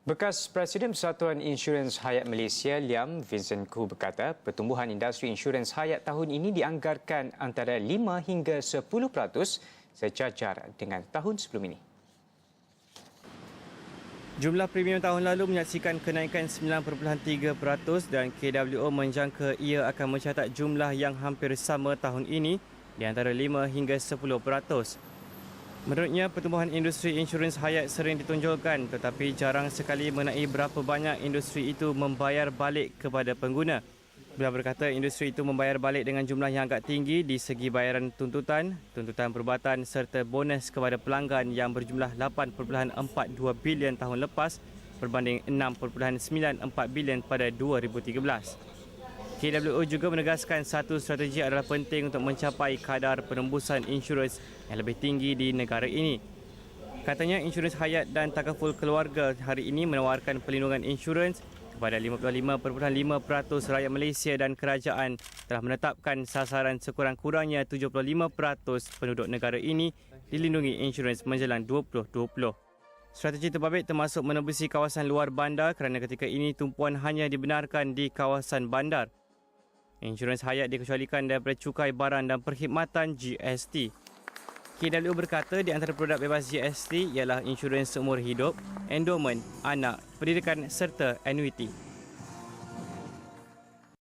Bekas Presiden Persatuan Insurans Hayat Malaysia, Liam Vincent Khoo berkata, pertumbuhan industri insurans hayat tahun ini dianggarkan antara 5 hingga 10% sejajar dengan tahun sebelum ini. Jumlah premium tahun lalu menyaksikan kenaikan 9.3% dan KWO menjangka ia akan mencatat jumlah yang hampir sama tahun ini di antara 5 hingga 10%. Menurutnya, pertumbuhan industri insurans hayat sering ditonjolkan tetapi jarang sekali mengenai berapa banyak industri itu membayar balik kepada pengguna. Beliau berkata industri itu membayar balik dengan jumlah yang agak tinggi di segi bayaran tuntutan perubatan serta bonus kepada pelanggan yang berjumlah 8.42 bilion tahun lepas berbanding 6.94 bilion pada 2013. KWO juga menegaskan satu strategi adalah penting untuk mencapai kadar penembusan insurans yang lebih tinggi di negara ini. Katanya insurans hayat dan takaful keluarga hari ini menawarkan perlindungan insurans kepada 55.5% rakyat Malaysia dan kerajaan telah menetapkan sasaran sekurang-kurangnya 75% penduduk negara ini dilindungi insurans menjelang 2020. Strategi terbabit termasuk menembusi kawasan luar bandar kerana ketika ini tumpuan hanya dibenarkan di kawasan bandar. Insurans hayat dikecualikan daripada cukai barang dan perkhidmatan GST. KWO berkata di antara produk bebas GST ialah insurans seumur hidup, endowment, anak, pendidikan serta annuity.